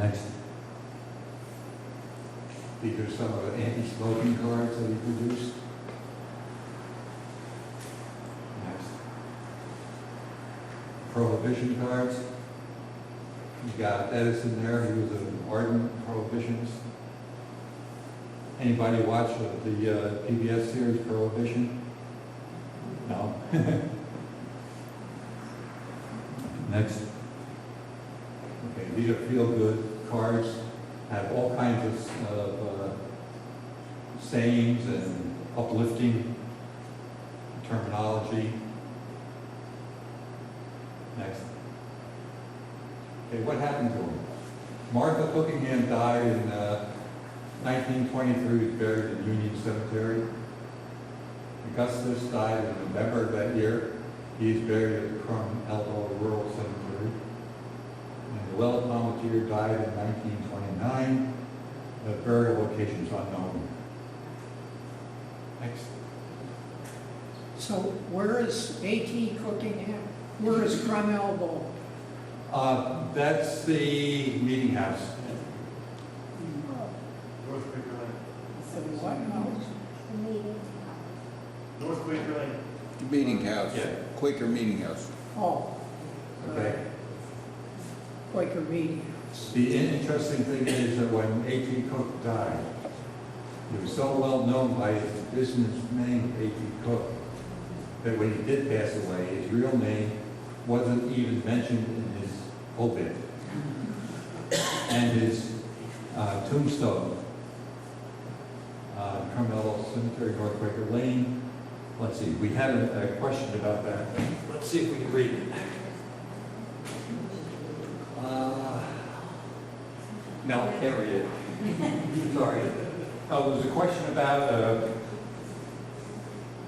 Next. These are some of the anti-smoking cards that he produced. Next. Prohibition cards. You got Edison there, he was an ardent prohibitionist. Anybody watch the PBS series Prohibition? No. Next. Okay, these are feel-good cards, have all kinds of sayings and uplifting terminology. Next. Okay, what happened to him? Martha Cookingham died in 1923, he was buried in Union Cemetery. Augustus died in November of that year. He is buried at the Crum Elbow Rural Cemetery. And Llewellyn Palmatier died in 1929. The burial location is unknown. Next. So where is A.T. Cookingham? Where is Crum Elbow? That's the meeting house. North Quaker Lane. The what house? North Quaker Lane. Meeting house. Yeah. Quaker Meeting House. Oh. Okay. Quaker Meeting House. The interesting thing is that when A.T. Cook died, he was so well known by his business name, A.T. Cook, that when he did pass away, his real name wasn't even mentioned in his obit. And his tombstone, Carmelo Cemetery, North Quaker Lane. Let's see, we had a question about that. Let's see if we can read it. No, can't read it. Sorry. Oh, there was a question about,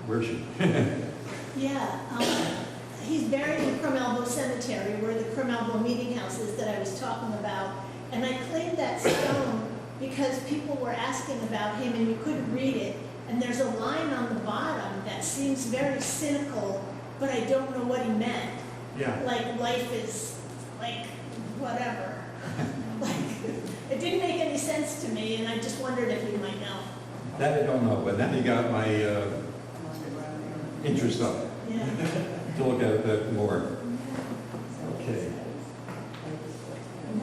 where she? Yeah, he's buried in Crum Elbow Cemetery, where the Crum Elbow Meeting House is that I was talking about. And I claimed that stone because people were asking about him and you couldn't read it. And there's a line on the bottom that seems very cynical, but I don't know what he meant. Yeah. Like life is like whatever. Like it didn't make any sense to me, and I just wondered if you might know. That I don't know, but then you got my interest up Yeah. to look at it a bit more. Okay.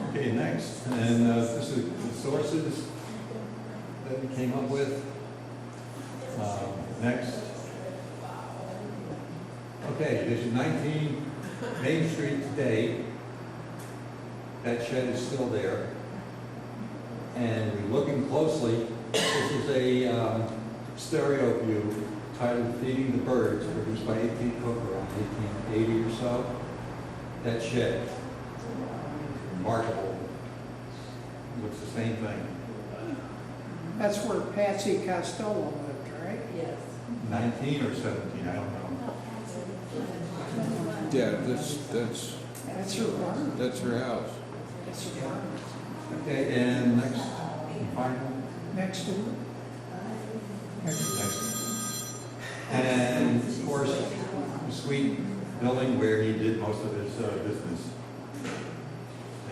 Okay, next. And this is the sources that we came up with. Next. Okay, there's 19 Main Street today. That shed is still there. And we're looking closely. This is a stereo view titled Feeding the Birds, produced by A.T. Cook around 1880 or so. That shed, remarkable. Looks the same thing. That's where Patsy Costello lived, right? Yes. 19 or 17, I don't know. Yeah, That's her barn. that's her house. That's her barn. Okay, and next, and final. Next to her. Next. And of course, the suite building where he did most of his business.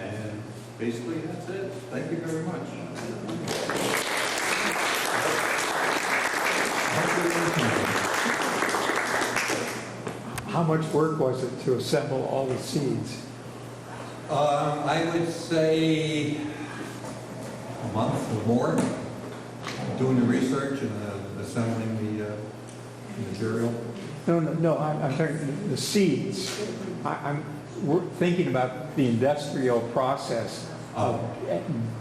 And basically, that's it. Thank you very much. How much work was it to assemble all the seeds? I would say a month or more, doing the research and assembling the material. No, I'm talking the seeds. We're thinking about the industrial process of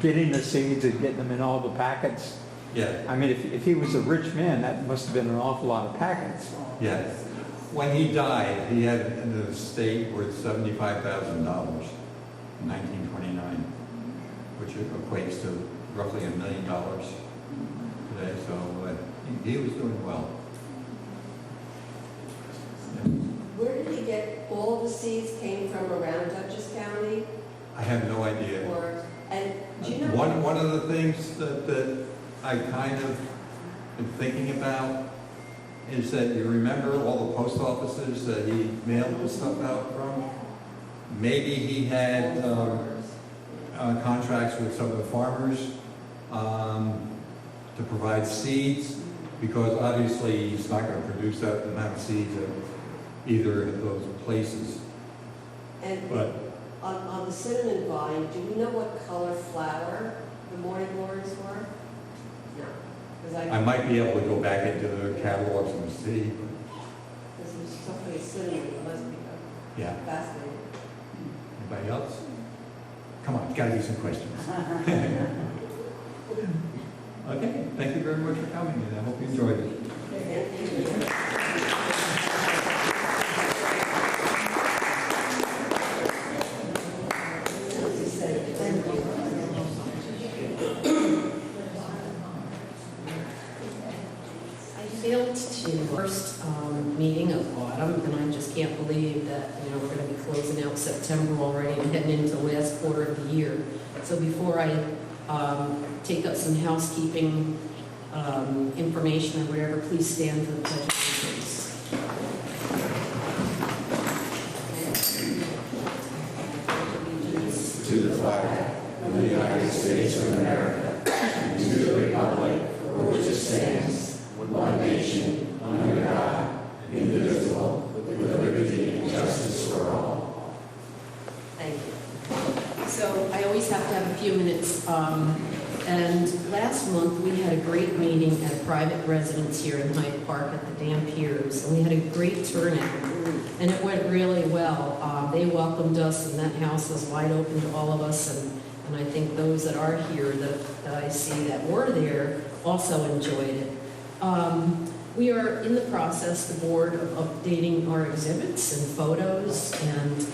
getting the seeds and getting them in all the packets. Yeah, I mean, if he was a rich man, that must have been an awful lot of packets. yeah. When he died, he had an estate worth $75,000 in 1929, which equates to roughly $1 million today. So he was doing well. Where did he get, all the seeds came from around Dutchess County? I have no idea. Or, and do you know? One of the things that I kind of been thinking about is that you remember all the post offices that he mailed the stuff out from? Maybe he had contracts with some of the farmers to provide seeds, because obviously he's not going to produce that amount of seeds at either of those places. And But on the cinnamon vine, do we know what color flower the morning glories were? No. Because I might be able to go back into the catalogs and see. Because there's so many cinnamon, it must be Yeah. fascinating. Anybody else? Come on, gotta be some questions. Okay, thank you very much for coming, and I hope you enjoyed it. I failed to first meeting of autumn, and I just can't believe that, we're going to be closing out September already and heading into the last quarter of the year. So before I take up some housekeeping information or whatever, please stand for the pledge of allegiance. To the flag of the United States of America, and to the republic for which it stands, one nation, under God, indivisible, with liberty and justice for all. Thank you. So I always have to have a few minutes. And last month, we had a great meeting at a private residence here in Hyde Park at the Dampiers, and we had a great turnout, and it went really well. They welcomed us, and that house was wide open to all of us, and I think those that are here that I see that were there also enjoyed it. We are in the process, the board, of updating our exhibits and photos, and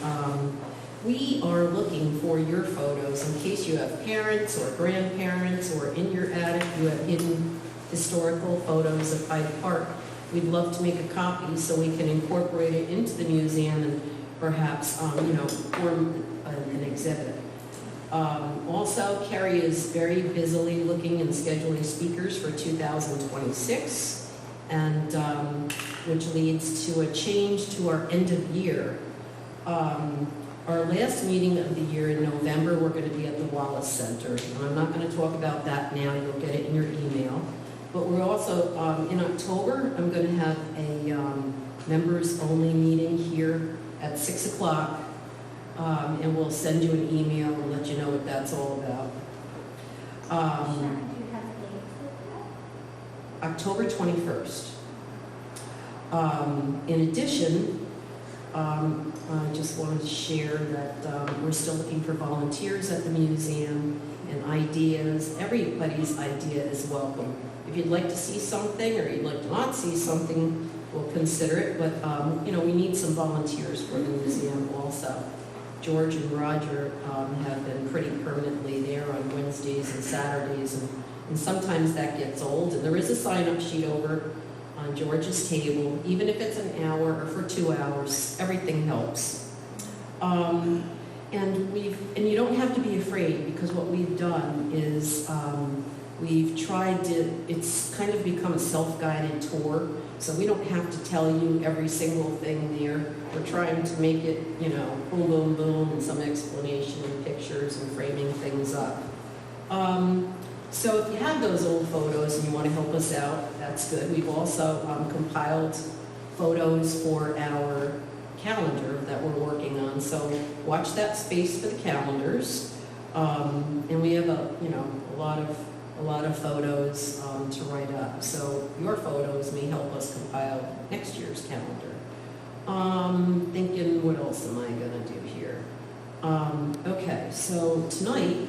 we are looking for your photos in case you have parents or grandparents, or in your attic you have hidden historical photos of Hyde Park. We'd love to make a copy so we can incorporate it into the museum and perhaps, form an exhibit. Also, Carrie is very busily looking and scheduling speakers for 2026, and which leads to a change to our end of year. Our last meeting of the year in November, we're going to be at the Wallace Center. And I'm not going to talk about that now. You'll get it in your email. But we're also, in October, I'm going to have a members-only meeting here at 6 o'clock. And we'll send you an email and let you know what that's all about. Do you have a date for that? October 21st. In addition, I just wanted to share that we're still looking for volunteers at the museum and ideas. Everybody's idea is welcome. If you'd like to see something or you'd like to not see something, we'll consider it. But, we need some volunteers for the museum also. George and Roger have been pretty permanently there on Wednesdays and Saturdays, and sometimes that gets old. And there is a sign-up sheet over on George's table. Even if it's an hour or for 2 hours, everything helps. And you don't have to be afraid, because what we've done is we've tried to, it's kind of become a self-guided tour, so we don't have to tell you every single thing there. We're trying to make it, boom, boom, boom, and some explanation and pictures and framing things up. So if you have those old photos and you want to help us out, that's good. We've also compiled photos for our calendar that we're working on. So watch that space for the calendars. And we have a lot of photos to write up. So your photos may help us compile next year's calendar. Thinking, what else am I going to do here? Okay, so tonight,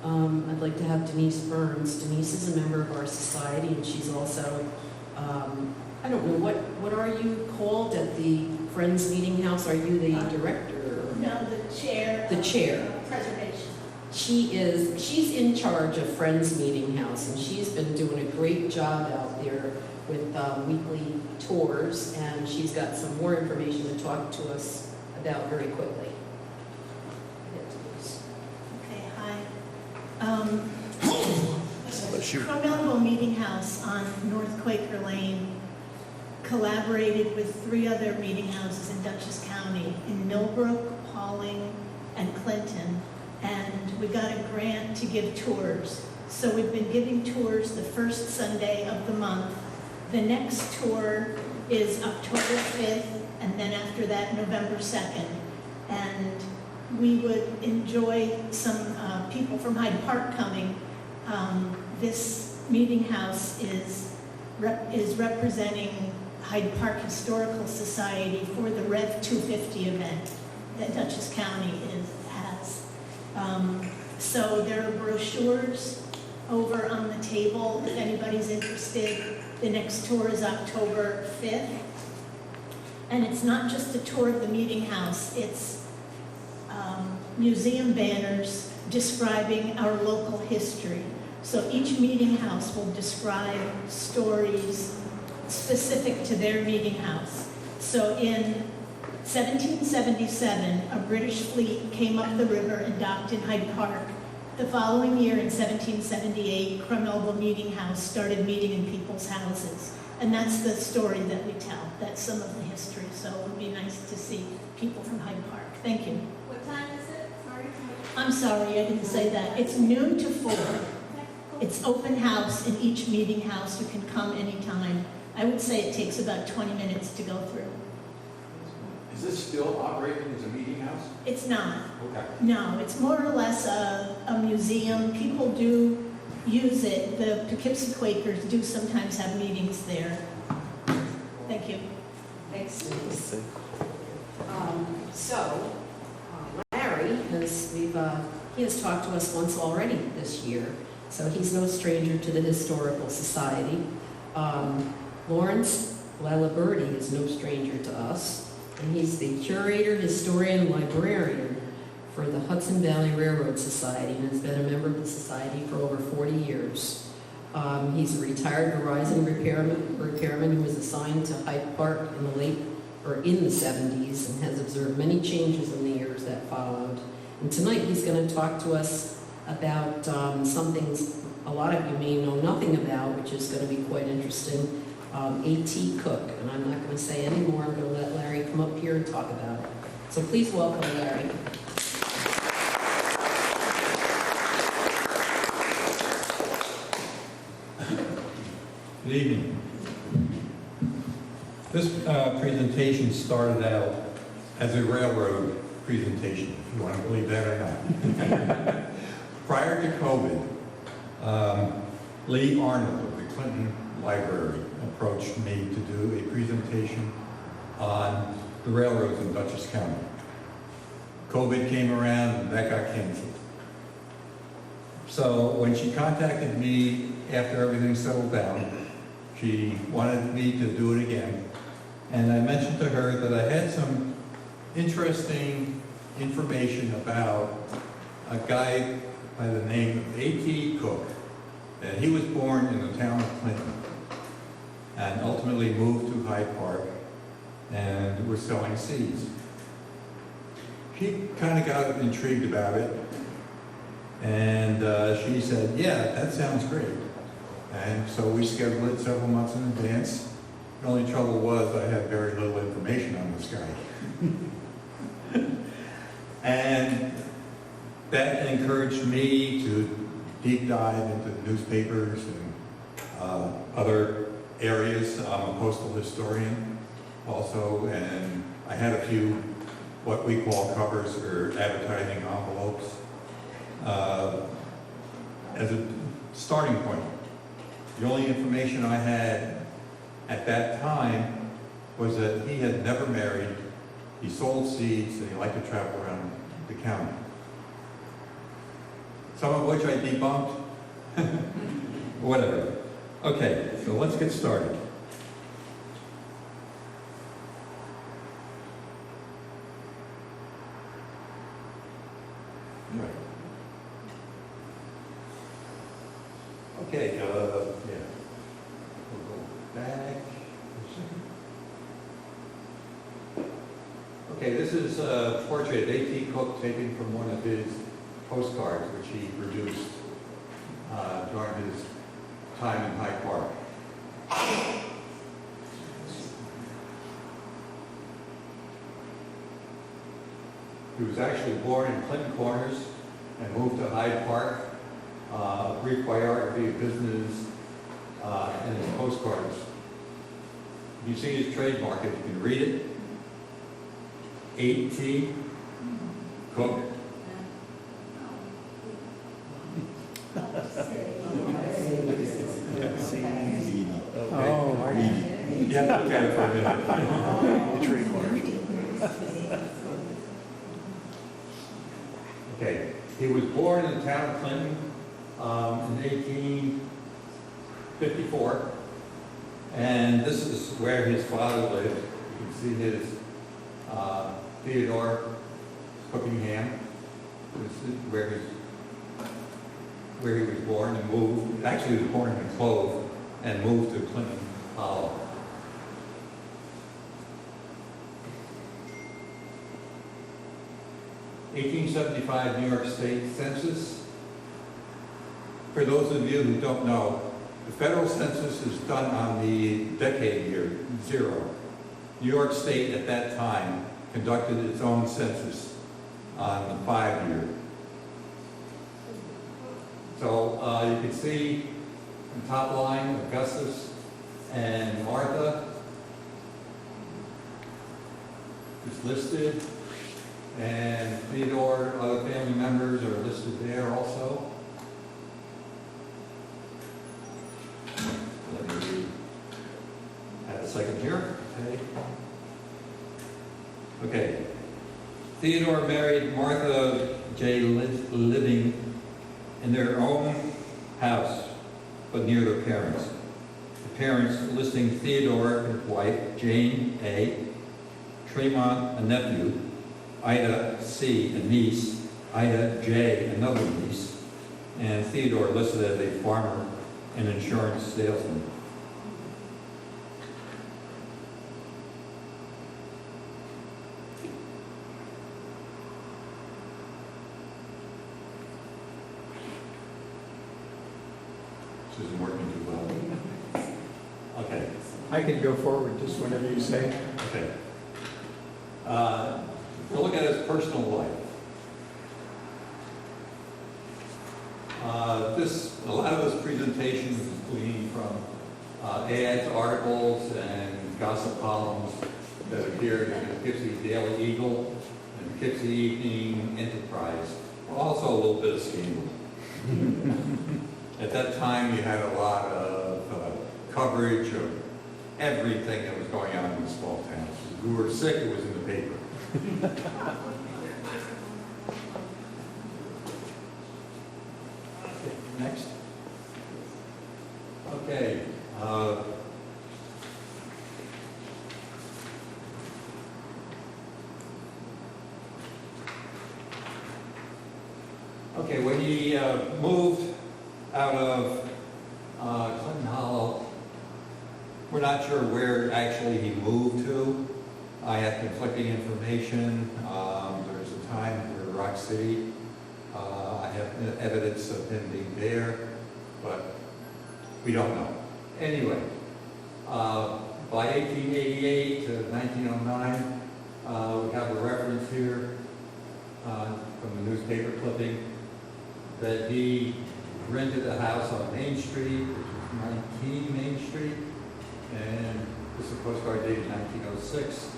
I'd like to have Denise Burns. Denise is a member of our society, and she's also, I don't know, what are you called at the Friends Meeting House? Are you the director? No, the chair. The chair. Of preservation. She's in charge of Friends Meeting House, and she's been doing a great job out there with weekly tours, and she's got some more information to talk to us about very quickly. Okay, hi. Crum Elbow Meeting House on North Quaker Lane collaborated with 3 other meeting houses in Dutchess County, in Millbrook, Pauling, and Clinton, and we got a grant to give tours. So we've been giving tours the first Sunday of the month. The next tour is October 5th, and then after that, November 2nd. And we would enjoy some people from Hyde Park coming. This meeting house is representing Hyde Park Historical Society for the Rev 250 event that Dutchess County has. So there are brochures over on the table if anybody's interested. The next tour is October 5th. And it's not just a tour of the meeting house, it's museum banners describing our local history. So each meeting house will describe stories specific to their meeting house. So in 1777, a British fleet came up the river and docked in Hyde Park. The following year, in 1778, Crumelville Meeting House started meeting in people's houses. And that's the story that we tell. That's some of the history. So it would be nice to see people from Hyde Park. Thank you. What time is it? Sorry. I'm sorry, I didn't say that. It's noon to 4. It's open house in each meeting house. You can come anytime. I would say it takes about 20 minutes to go through. Is this still operating as a meeting house? It's not. Okay. No, it's more or less a museum. People do use it. The Poughkeepsie Quakers do sometimes have meetings there. Thank you. Thanks, Denise. Larry he has talked to us once already this year, so he's no stranger to the Historical Society. Lawrence Laliberte is no stranger to us, and he's the curator, historian, librarian for the Hudson Valley Railroad Society, and has been a member of the society for over 40 years. He's a retired Verizon repairman who was assigned to Hyde Park in the 70s and has observed many changes in the years that followed. And tonight he's going to talk to us about something a lot of you may know nothing about, which is going to be quite interesting, A.T. Cook. And I'm not going to say any more. I'm going to let Larry come up here and talk about it. So please welcome Larry. Good evening. This presentation started out as a railroad presentation, if you want to believe that or not. Prior to COVID, Lee Arnold of the Clinton Library approached me to do a presentation on the railroads in Dutchess County. COVID came around and that got canceled. So when she contacted me after everything settled down, she wanted me to do it again. And I mentioned to her that I had some interesting information about a guy by the name of A.T. Cook. And he was born in the town of Clinton and ultimately moved to Hyde Park and was selling seeds. She kind of got intrigued about it, and she said, yeah, that sounds great. And so we scheduled it several months in advance. The only trouble was I had very little information on this guy. And that encouraged me to deep dive into newspapers and other areas. I'm a postal historian also, and I had a few what we call covers or advertising envelopes as a starting point. The only information I had at that time was that he had never married, he sold seeds, and he liked to travel around the county. Some of which I debunked. Whatever. Okay, so let's get started. Right. Okay, yeah. We'll go back a second. Okay, this is a portrait of A.T. Cook taken from one of his postcards, which he produced during his time in Hyde Park. He was actually born in Clinton Corners and moved to Hyde Park. A brief biography of business and his postcards. You see his trademark, if you can read it. A.T. Cook. Oh, You have to look at it for a minute. Okay, he was born in the town of Clinton in 1854, and this is where his father lived. You can see his Theodore Cookingham. This is where he was born and moved. Actually, he was born in Clove and moved to Clinton Hollow. (1875) New York State Census. For those of you who don't know, the federal census is done on the decade year, 0. New York State at that time conducted its own census on the 5-year. So you can see the top line, Augustus and Martha is listed, and Theodore, other family members are listed there also. Let me read. Have a second here. Okay. Theodore married Martha J. living in their own house, but near their parents. The parents listing Theodore, his wife, Jane A., Tremont, a nephew, Ida C., a niece, Ida J., another niece, and Theodore listed as a farmer and insurance salesman. This isn't working too well. Okay. I can go forward just whenever you say. Okay. We'll look at his personal life. A lot of this presentation is gleaned from ads, articles, and gossip columns that appeared in the Poughkeepsie Daily Eagle and the Poughkeepsie Evening Enterprise. Also a little bit of scandal. At that time, you had a lot of coverage of everything that was going on in the small towns. If you were sick, it was in the paper. Next. Okay. Okay, when he moved out of Clinton Hollow, we're not sure where actually he moved to. I have conflicting information. There's a time where Rock City. I have evidence of him being there, but we don't know. Anyway, by 1888 to 1909, we have a reference here from the newspaper clipping that he rented a house on Main Street, which is 19 Main Street, and this is a postcard dated 1906.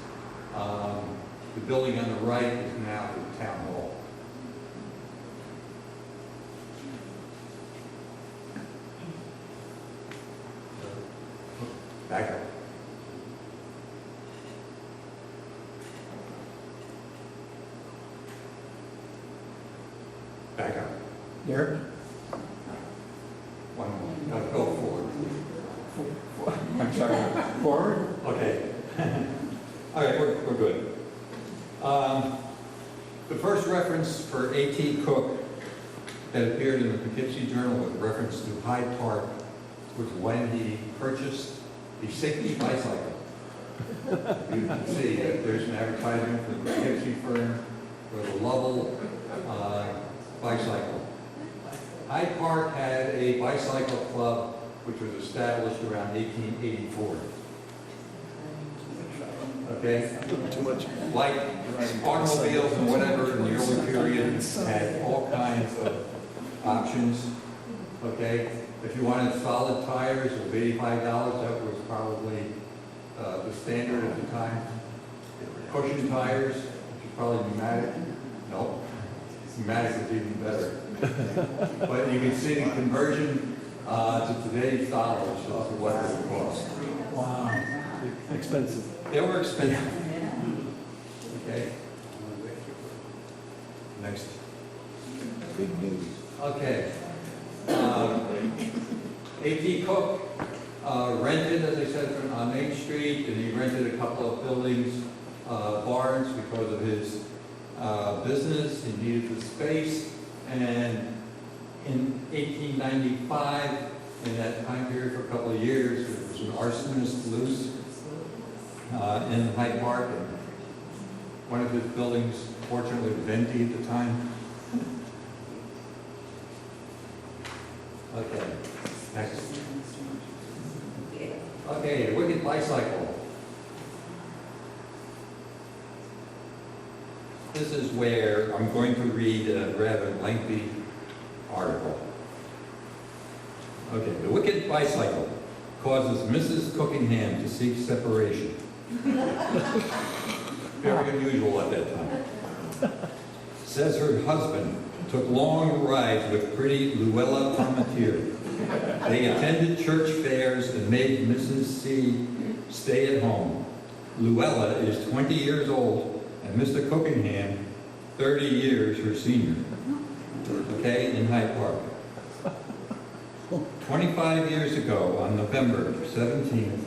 The building on the right is now the town hall. Back up. Back up. Derek? One more. Now go forward. I'm sorry. Forward? Okay. All right, we're good. The first reference for A.T. Cook that appeared in the Poughkeepsie Journal with reference to Hyde Park was when he purchased the safety bicycle. You can see that there's an advertisement for the Poughkeepsie firm for the Lovell bicycle. Hyde Park had a bicycle club which was established around 1884. Okay? Too much. Like automobiles and whatever in the early period, So- had all kinds of options, okay? If you wanted solid tires of $85, that was probably the standard at the time. Cushion tires, which is probably pneumatic, no, pneumatic is even better. But you can see the conversion to today's dollars as to what it would cost. Wow. Expensive. They were expensive. Okay, next. Big news. Okay. A.T. Cook rented, as I said, on Main Street, and he rented a couple of buildings, barns, because of his business. He needed the space, and in 1895, in that time period for a couple of years, there was an arsonist loose in Hyde Park, and one of his buildings, fortunately, was empty at the time. Okay, next. Okay, the Wicked Bicycle. This is where I'm going to read a rather lengthy article. Okay, the Wicked Bicycle causes Mrs. Cookingham to seek separation. Very unusual at that time. Says her husband took long rides with pretty Luella Palmatier. They attended church fairs and made Mrs. C stay at home. Luella is 20 years old and Mr. Cookingham 30 years her senior. Okay, in Hyde Park. 25 years ago, on November 17th,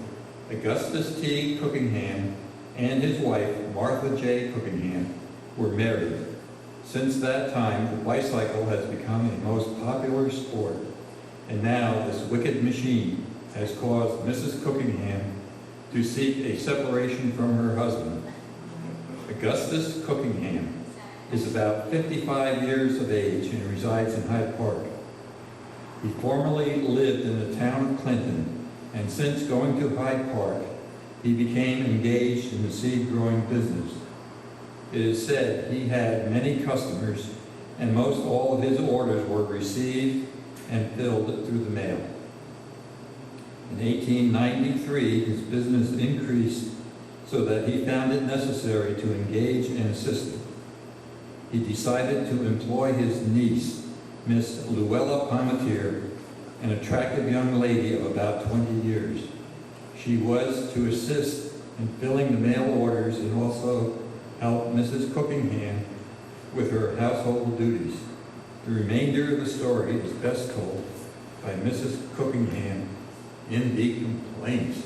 Augustus T. Cookingham and his wife, Martha J. Cookingham, were married. Since that time, the bicycle has become a most popular sport, and now this wicked machine has caused Mrs. Cookingham to seek a separation from her husband. Augustus Cookingham is about 55 years of age and resides in Hyde Park. He formerly lived in the town of Clinton, and since going to Hyde Park, he became engaged in the seed growing business. It is said he had many customers, and most all of his orders were received and filled through the mail. In 1893, his business increased so that he found it necessary to engage an assistant. He decided to employ his niece, Miss Luella Palmatier, an attractive young lady of about 20 years. She was to assist in filling the mail orders and also help Mrs. Cookingham with her household duties. The remainder of the story is best told by Mrs. Cookingham in the complaints.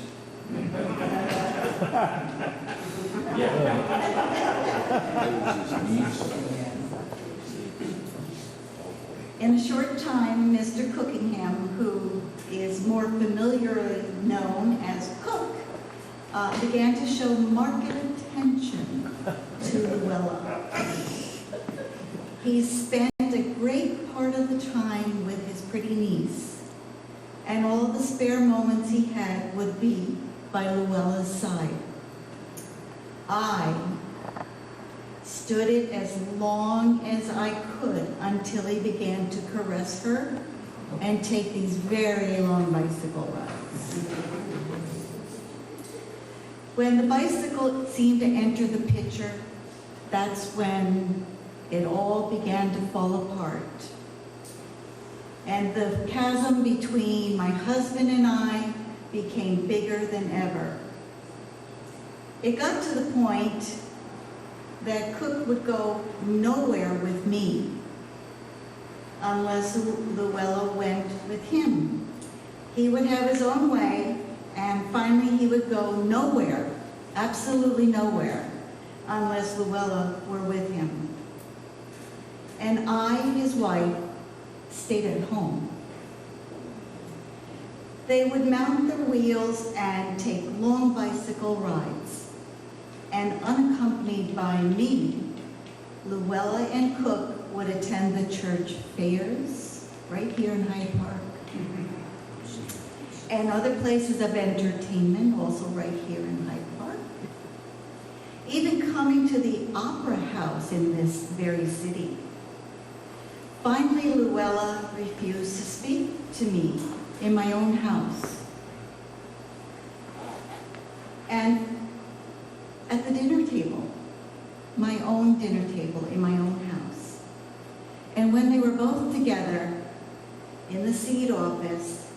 In a short time, Mr. Cookingham, who is more familiarly known as Cook, began to show marked attention to Luella. He spent a great part of the time with his pretty niece, and all the spare moments he had would be by Luella's side. I stood it as long as I could until he began to caress her and take these very long bicycle rides. When the bicycle seemed to enter the picture, that's when it all began to fall apart. And the chasm between my husband and I became bigger than ever. It got to the point that Cook would go nowhere with me unless Luella went with him. He would have his own way, and finally he would go nowhere, absolutely nowhere, unless Luella were with him. And I, his wife, stayed at home. They would mount their wheels and take long bicycle rides. And unaccompanied by me, Luella and Cook would attend the church fairs right here in Hyde Park. And other places of entertainment, also right here in Hyde Park. Even coming to the opera house in this very city. Finally, Luella refused to speak to me in my own house. And at the dinner table, my own dinner table in my own house. And when they were both together in the seed office,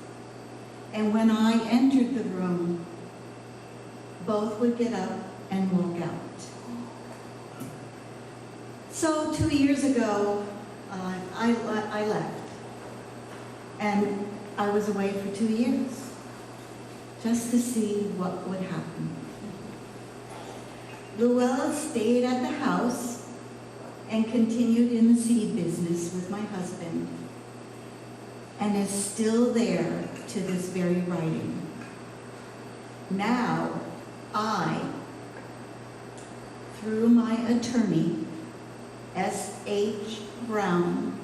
and when I entered the room, both would get up and walk out. So 2 years ago, I left. And I was away for 2 years, just to see what would happen. Luella stayed at the house and continued in the seed business with my husband, and is still there to this very writing. Now, I, through my attorney, S.H. Brown,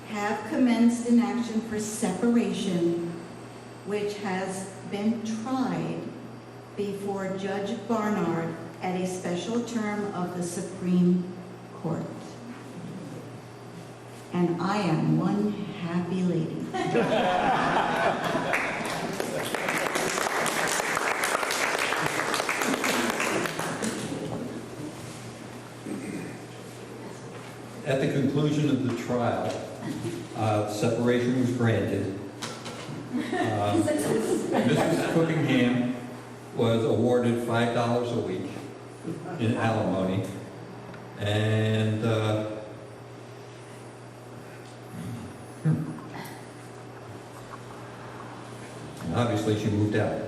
have commenced an action for separation, which has been tried before Judge Barnard at a special term of the Supreme Court. And I am one happy lady. At the conclusion of the trial, separation was granted. Mrs. Cookingham was awarded $5 a week in alimony, and obviously she moved out.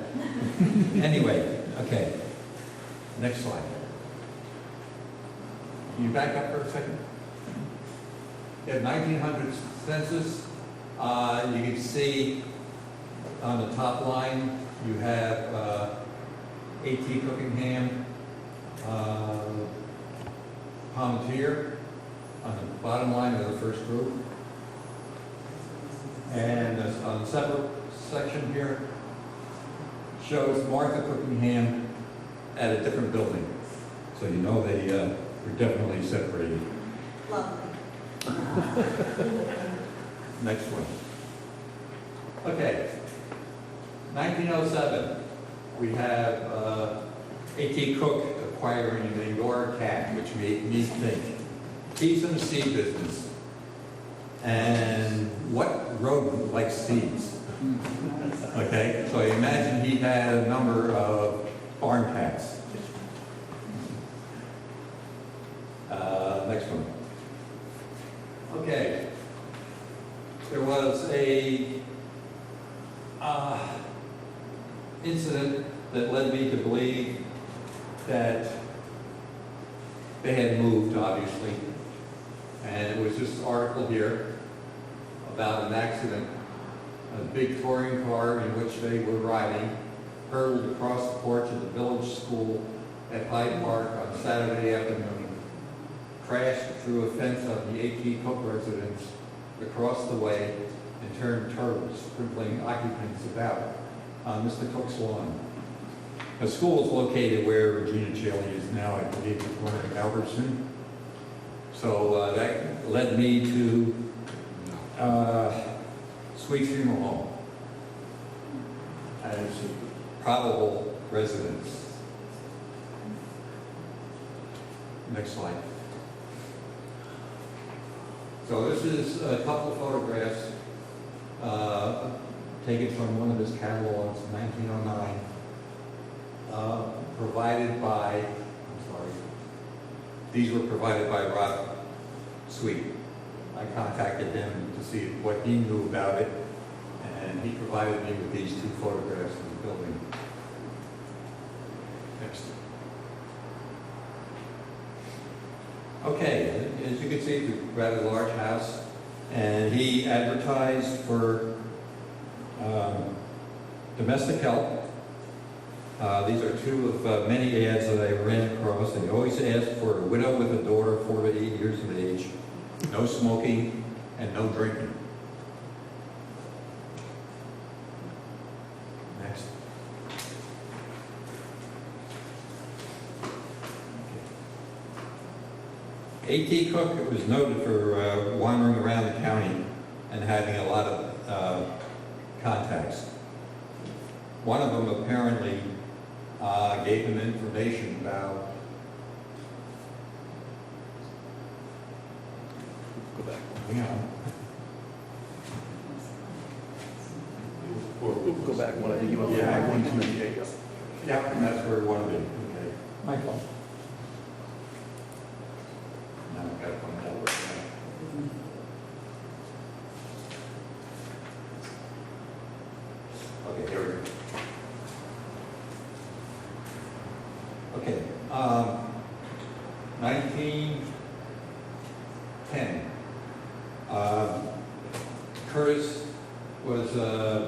Anyway, okay, next slide. Can you back up for a second? You have 1900 census. You can see on the top line, you have A.T. Cookingham, Palmetier on the bottom line of the first group. And on the separate section here shows Martha Cookingham at a different building. So you know they were definitely separated. Lovely. Next one. Okay. 1907, we have A.T. Cook acquiring the Yore cat, which made me think. He's in the seed business. And what rodent likes seeds? Okay, so imagine he had a number of barn cats. Next one. Okay. There was a incident that led me to believe that they had moved, obviously. And it was this article here about an accident. A big touring car in which they were riding hurtled across the porch of the village school at Hyde Park on Saturday afternoon, crashed through a fence on the A.T. Cook residence across the way, and turned turtle, sprinkling occupants about on Mr. Cook's lawn. The school is located where Regina Chili is now, I believe, at the corner of Albertson. So that led me to Sweet Funeral Home as probable residents. Next slide. So this is a couple of photographs taken from one of his catalogs in 1909, provided by, I'm sorry, these were provided by Rob Sweet. I contacted him to see what he knew about it, and he provided me with these two photographs of the building. Next. Okay, as you can see, it's a rather large house, and he advertised for domestic help. These are two of many ads that I ran across. They always ask for a widow with a daughter 4 to 8 years of age, no smoking, and no drinking. Next. A.T. Cook was noted for wandering around the county and having a lot of contacts. One of them apparently gave him information about Go back. Or Go back one, I think you want to go Yeah. back one too many. There you go. yeah, and that's where we want to be. Okay. Michael. Now I've got to come over. Okay, here we go. Okay, 1910. Curtis was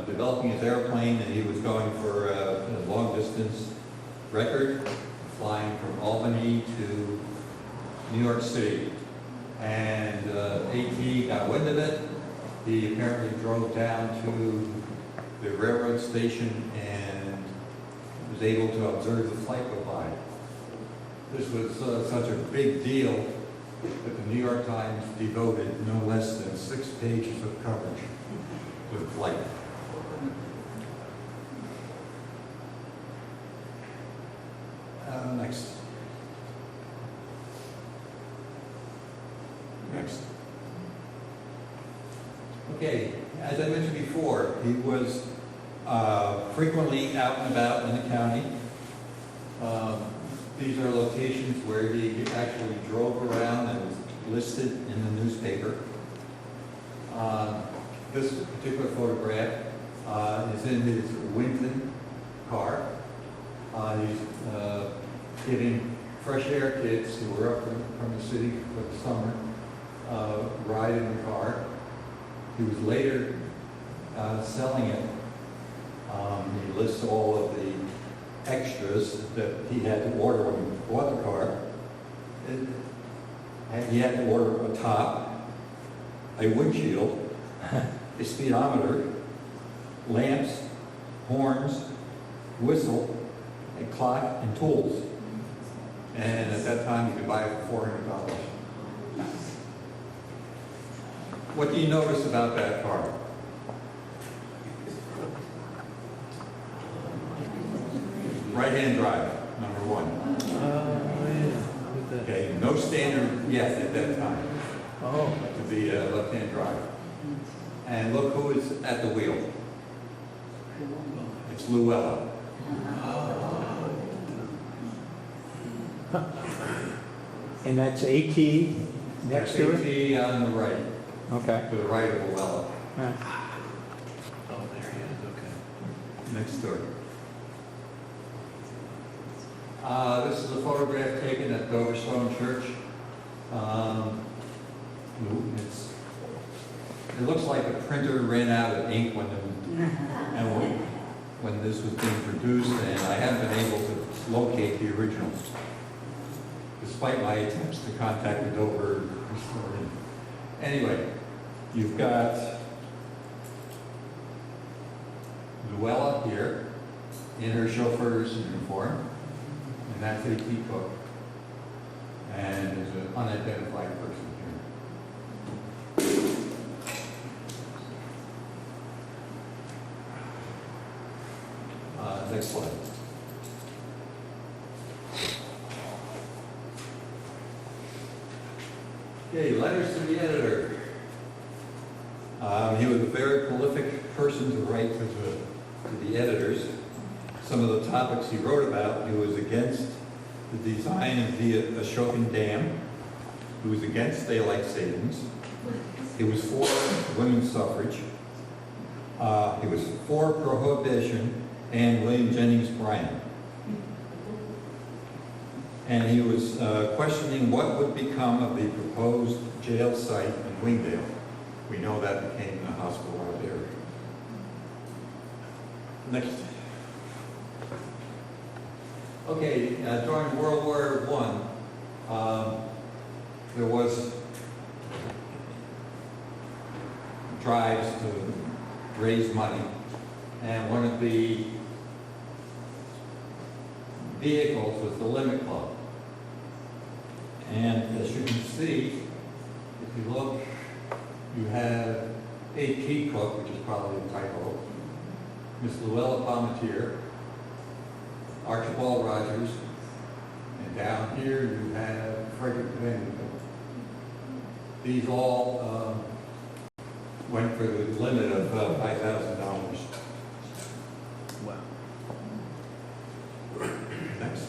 developing his airplane, and he was going for a long-distance record, flying from Albany to New York City. And A.T. got wind of it. He apparently drove down to the railroad station and was able to observe the flight go by. This was such a big deal that the New York Times devoted no less than 6 pages of coverage to the flight. Next. Next. Okay, as I mentioned before, he was frequently out and about in the county. These are locations where he actually drove around and was listed in the newspaper. This particular photograph is in his Winton car. He's getting fresh air kids who were up from the city for the summer, ride in the car. He was later selling it. He lists all of the extras that he had to order when he bought the car. He had to order a top, a windshield, a speedometer, lamps, horns, whistle, a clock, and tools. And at that time, you could buy it for $400. What do you notice about that car? Right-hand drive, number one. Okay, no standard yet at that time to be a left-hand drive. And look who is at the wheel. It's Luella. And that's AT next to it? AT on the right, Okay. to the right of Luella, Yeah. Oh, there he is, okay. next door. This is a photograph taken at Dover Stone Church. It looks like the printer ran out of ink when this was being produced, and I haven't been able to locate the original, despite my attempts to contact the Dover historian. Anyway, you've got Luella here in her chauffeur's uniform, and that's A.T. Cook. And there's an unidentified person here. Next slide. Okay, letters to the editor. He was a very prolific person to write to the editors. Some of the topics he wrote about, he was against the design of the Ashokan Dam. He was against daylight savings. He was for women's suffrage. He was for prohibition and William Jennings Bryan. And he was questioning what would become of the proposed jail site in Wingdale. We know that became a hospital out there. Next. Okay, during World War I, there was drives to raise money, and one of the vehicles was the Limit Club. And as you can see, if you look, you have A.P. Cook, which is probably a typo, Miss Luella Palmetier, Archibald Rogers, and down here you have Frederick Vanderbilt. These all went for the limit of $5,000. Wow. Next.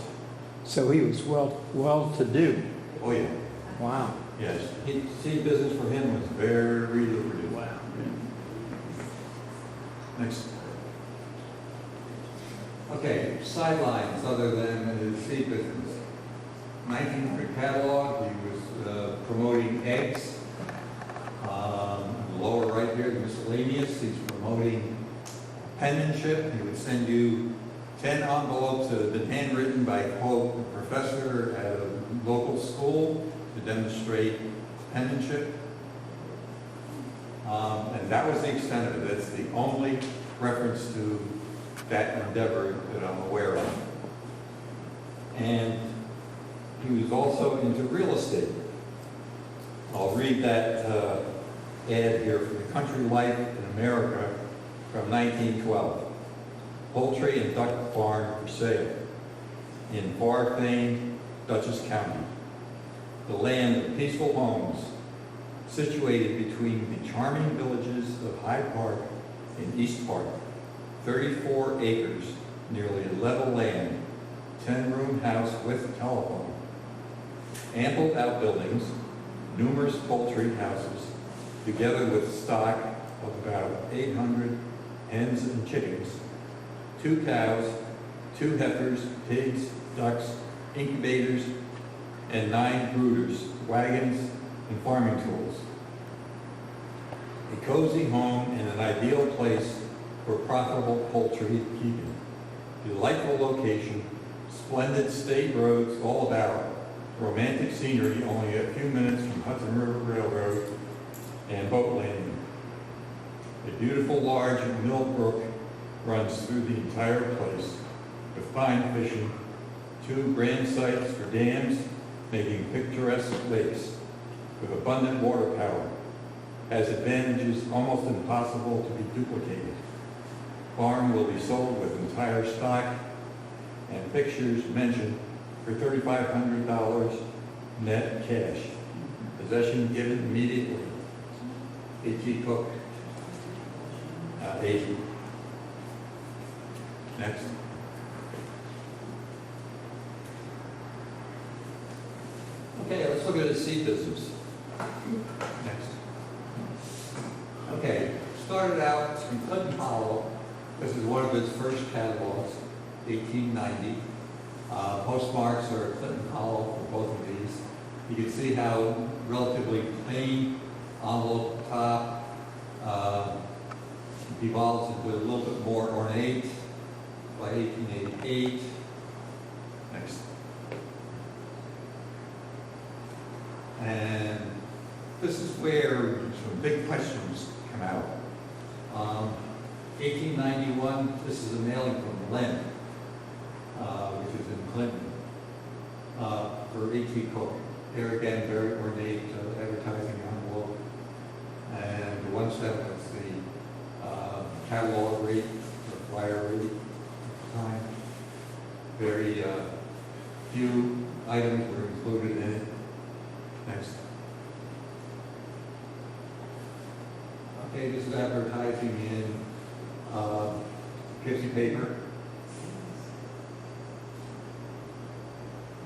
So he was well-to-do. Oh, yeah. Wow. Yes. Seed business for him was very lucrative. Wow. Next. Okay, sidelines other than the seed business. 1900 catalog, he was promoting eggs. On the lower right here, the miscellaneous, he's promoting penmanship. He would send you 10 envelopes that have been handwritten by, quote, a professor at a local school to demonstrate penmanship. And that was the extent of it. That's the only reference to that endeavor that I'm aware of. And he was also into real estate. I'll read that ad here from the Country Life in America from 1912. Poultry and duck farm for sale in far famed Dutchess County. The land of peaceful homes situated between the charming villages of Hyde Park and East Park. 34 acres, nearly level land, 10-room house with telephone. Ample outbuildings, numerous poultry houses, together with stock of about 800 hens and chickens, 2 cows, 2 heifers, pigs, ducks, incubators, and 9 brooders, wagons, and farming tools. A cozy home and an ideal place for profitable poultry keeping. Delightful location, splendid state roads all about, romantic scenery only a few minutes from Hudson River Railroad and boat landing. A beautiful large mill brook runs through the entire place with fine fishing, 2 grand sites for dams making picturesque lakes with abundant water power, has advantages almost impossible to be duplicated. Farm will be sold with entire stock and pictures mentioned for $3,500 net cash. Possession given immediately. A.T. Cook, agent. Next. Okay, let's look at the seed business. Next. Okay, started out in Clinton Hollow. This is one of its first catalogs, 1890. Postmarks are Clinton Hollow for both of these. You can see how relatively plain envelope top evolves into a little bit more ornate by 1888. Next. And this is where some big questions come out. 1891, this is a mailing from Len, which is in Clinton, for A.T. Cook. There again, very ornate advertising envelope. And the 1/7 is the catalog rate, or flyer rate at the time. Very few items were included in it. Next. Okay, this is advertising in Poughkeepsie paper.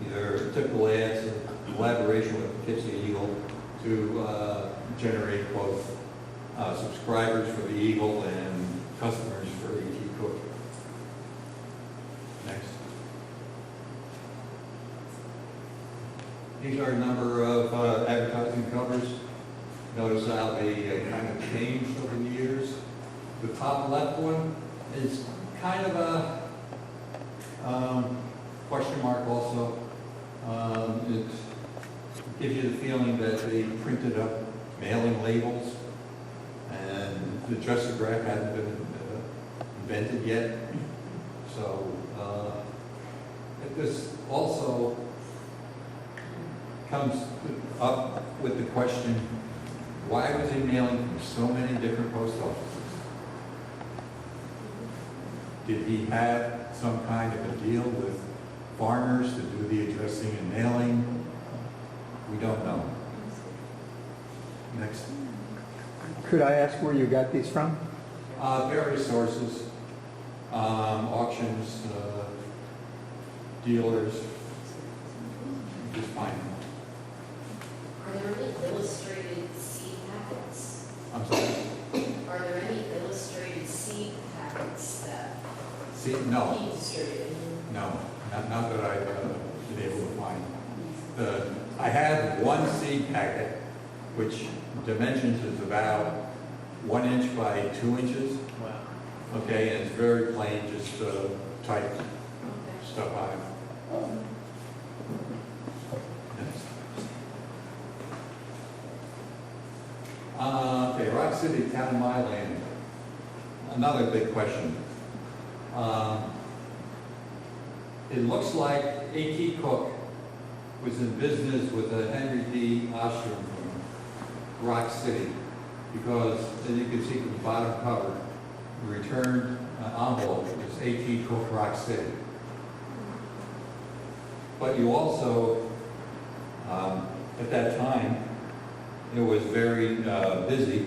Either typical ads or collaboration with Poughkeepsie Eagle to generate both subscribers for the Eagle and customers for A.T. Cook. Next. These are a number of advertising covers. Notice how they kind of changed over the years. The top left one is kind of a question mark also. It gives you the feeling that they printed up mailing labels and the dressograph hadn't been invented yet. So this also comes up with the question, why was he mailing from so many different post offices? Did he have some kind of a deal with farmers to do the addressing and mailing? We don't know. Next. Could I ask where you got these from? Various sources, auctions, dealers, just find them. Are there any illustrated seed packets? I'm sorry. Are there any illustrated seed packets that See, no, he distributed? no, not that I've been able to find. I have one seed packet, which dimensions is about 1 inch by 2 inches. Wow. Okay, and it's very plain, just type Okay. stuff on it. Next. Okay, Rock City, Town of Milan. Another big question. It looks like A.T. Cook was in business with a Henry D. Ostrom from Rock City, because as you can see from the bottom cover, the return envelope is A.T. Cook, Rock City. But you also, at that time, it was very busy.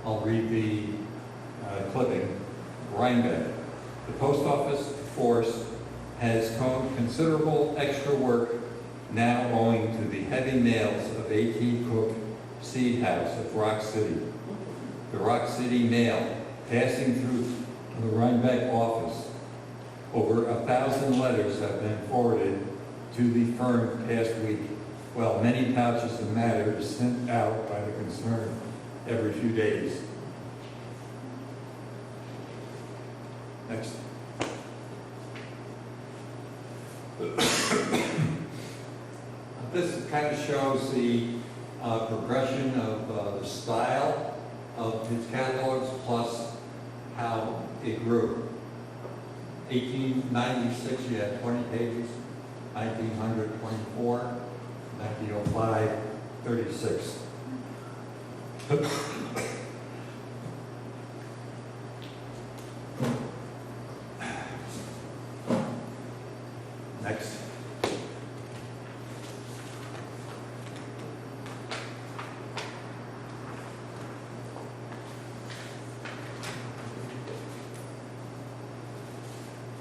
I'll read the clipping. Rhinebeck. The post office force has considerable extra work now owing to the heavy mails of A.T. Cook Seed House of Rock City. The Rock City mail passing through the Rhinebeck office. Over 1,000 letters have been forwarded to the firm past week, while many pouches of matter is sent out by the concern every few days. Next. This kind of shows the progression of the style of his catalogs plus how it grew. 1896, you had 20 pages. 1900, 24. 1905, 36. Next.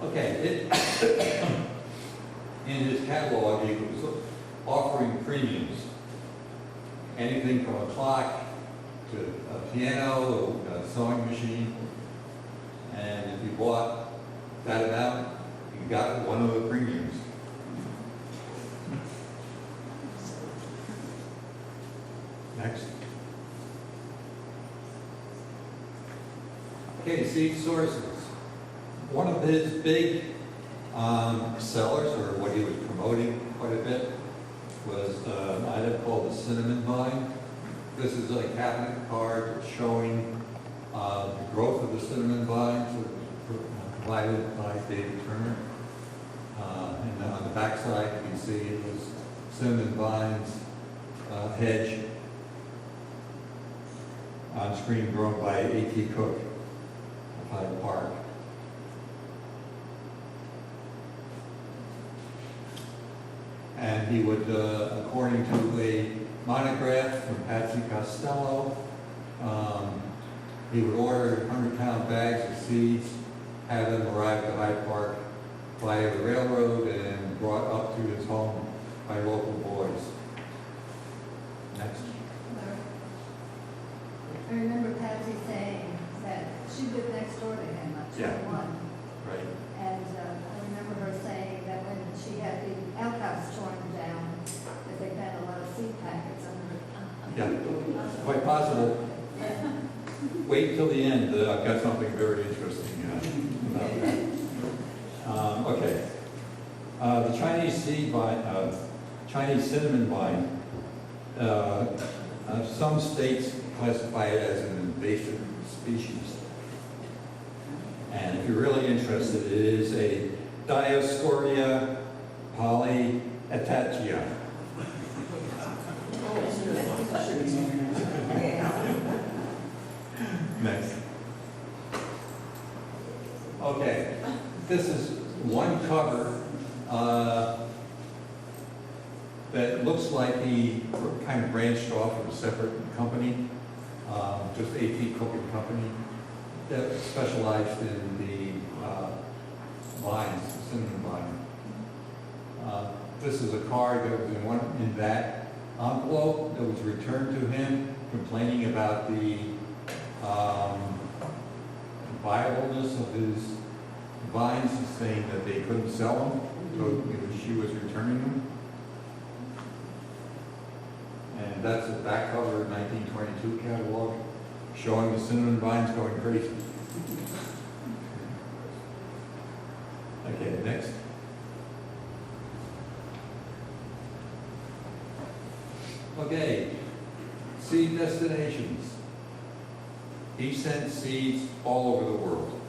Okay, in his catalog, he was offering premiums. Anything from a clock to a piano, a sewing machine. And if you bought that amount, you got one of the premiums. Next. Okay, seed sources. One of his big sellers, or what he was promoting quite a bit, was an item called the cinnamon vine. This is a cabinet card showing the growth of the cinnamon vines provided by David Turner. And on the back side, you can see it was cinnamon vines hedge on screen grown by A.T. Cook of Hyde Park. And he would, according to a monograph from Patsy Costello, he would order 100-pound bags of seeds, have them arrive to Hyde Park via the railroad and brought up to his home by local boys. Next. I remember Patsy saying that she lived next door to him on Yeah. 21. Right. And I remember her saying that when she had the outhouse torn down, that they found a lot of seed packets under it. Yeah, quite possible. Wait till the end. I've got something very interesting about that. Okay. The Chinese seed vine, Chinese cinnamon vine, some states classify it as an invasive species. And if you're really interested, it is a Dioscorea polyetatia. Next. Okay, this is one cover that looks like he kind of branched off of a separate company, just AT Cooking Company, that specialized in the vines, the cinnamon vine. This is a card that was in that envelope that was returned to him, complaining about the viableness of his vines, saying that they couldn't sell them, so she was returning them. And that's a back cover 1922 catalog showing the cinnamon vines going crazy. Okay, next. Okay, seed destinations. He sent seeds all over the world.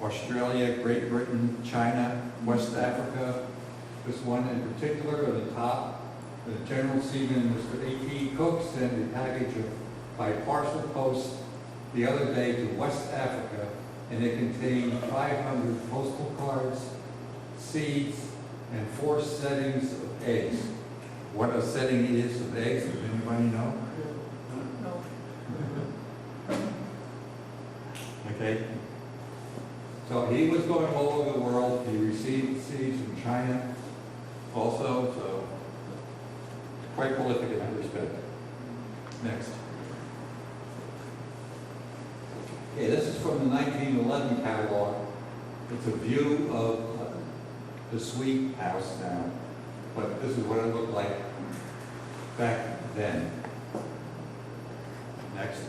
Australia, Great Britain, China, West Africa. This one in particular at the top, the General Seaman, Mr. A.T. Cook, sent a package by parcel post the other day to West Africa, and it contained 500 postal cards, seeds, and 4 settings of eggs. What a setting is of eggs, does anybody know? Okay. So he was going all over the world. He received seeds from China also, so quite prolific in that respect. Next. Okay, this is from the 1911 catalog. It's a view of the Sweet House now, but this is what it looked like back then. Next.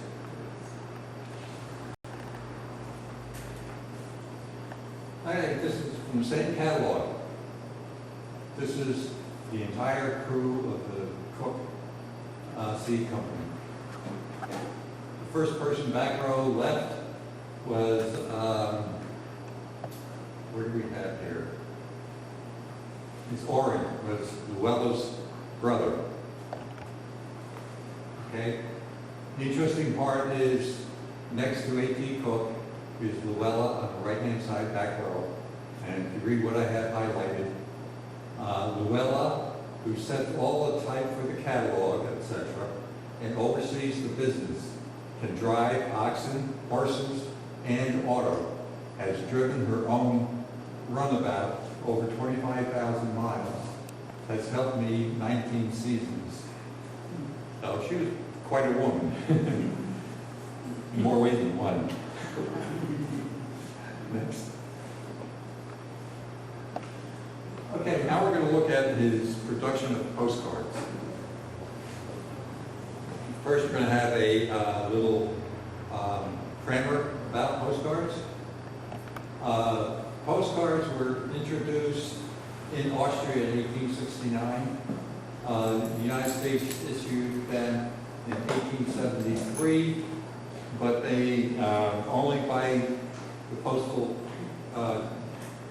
Okay, this is from the same catalog. This is the entire crew of the Cook Seed Company. The first person back row left was, where do we have here? It's Orrin, was Luella's brother. Okay? The interesting part is next to A.T. Cook is Luella on the right-hand side back row. And if you read what I have highlighted, Luella, who sets all the type for the catalog, etc., and oversees the business, can drive oxen, horses, and auto, has driven her own runabout over 25,000 miles, has helped me 19 seasons. So she was quite a woman, in more ways than one. Next. Okay, now we're going to look at his production of postcards. First, we're going to have a little primer about postcards. Postcards were introduced in Austria in 1869. The United States issued them in 1873, but they only by the postal,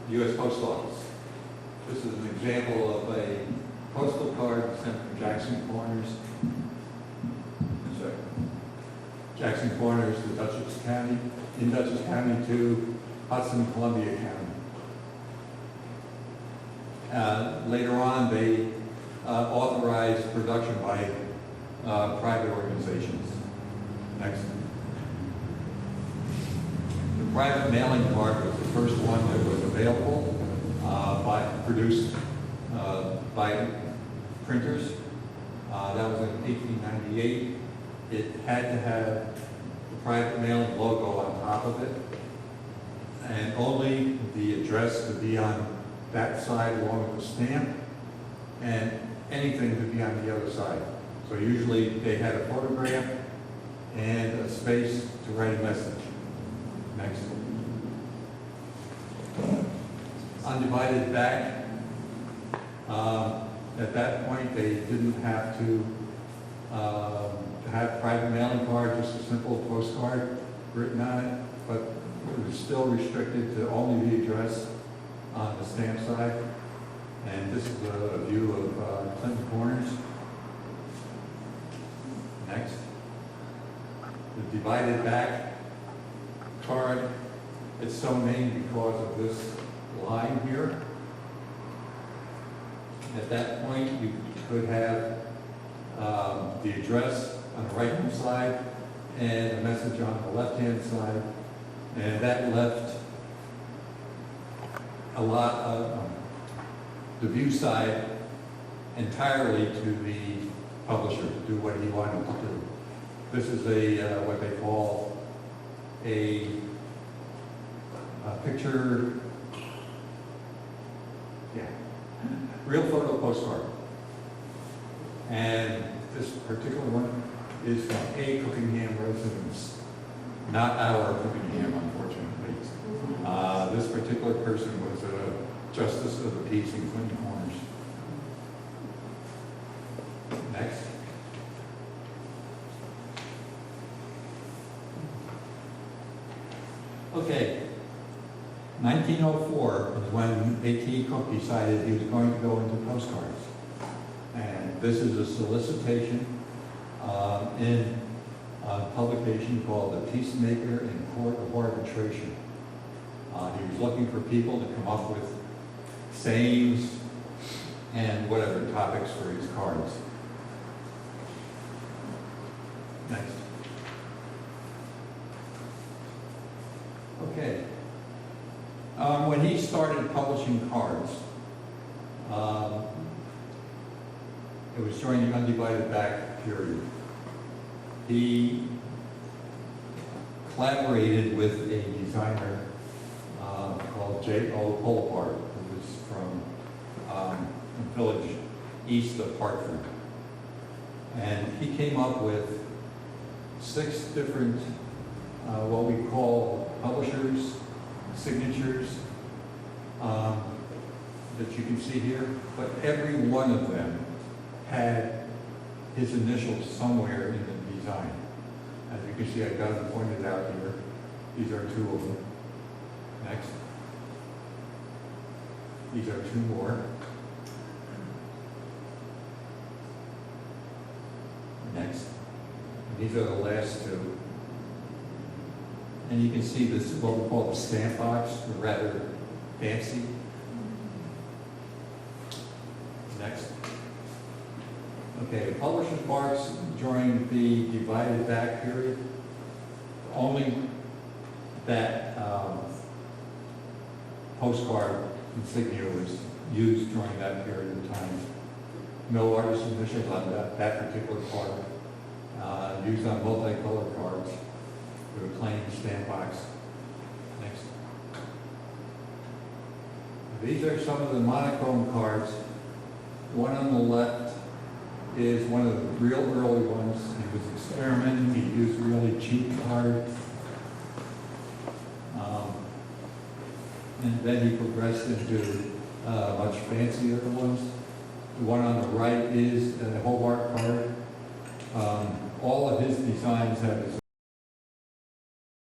U.S. Post Office. This is an example of a postal card sent from Jackson Corners. Sorry. Jackson Corners to Dutchess County, in Dutchess County to Hudson, Columbia County. Later on, they authorized production by private organizations. Next. The private mailing card was the first one that was available, produced by printers. That was in 1898. It had to have the private mailing logo on top of it, and only the address could be on that side along with the stamp, and anything could be on the other side. So usually they had a photograph and a space to write a message. Next. Undivided back. At that point, they didn't have to have private mailing card, just a simple postcard written on it, but it was still restricted to only the address on the stamp side. And this is a view of Clinton Corners. Next. The divided back card, it's so named because of this line here. At that point, you could have the address on the right-hand side and a message on the left-hand side. And that left a lot of the view side entirely to the publisher to do what he wanted to do. This is a what they call a picture, real photo postcard. And this particular one is from a Cookingham residence, not our Cookingham, unfortunately. This particular person was a justice of the peace in Clinton Corners. Next. Okay. 1904 was when A.T. Cook decided he was going to go into postcards. And this is a solicitation in a publication called The Peacemaker in Court of Arbitration. He was looking for people to come up with sayings and whatever topics for his cards. Next. Okay. When he started publishing cards, it was during the undivided back period. He collaborated with a designer called J.O. Polapart, who was from a village east of Hartford. And he came up with 6 different, what we call publishers, signatures, that you can see here, but every one of them had his initials somewhere in the design. As you can see, I've got them pointed out here. These are 2 of them. Next. These are 2 more. Next. And these are the last 2. And you can see this is what we call the stamp box, rather fancy. Next. Okay, publisher's marks during the divided back period. Only that postcard insignia was used during that period of time. No artist initials on that particular card. Used on multicolored cards. We were plain stamp box. Next. These are some of the monochrome cards. The one on the left is one of the real early ones. He was experimenting. He used really cheap cards. And then he progressed into much fancier ones. The one on the right is a Hobart card. All of his designs have his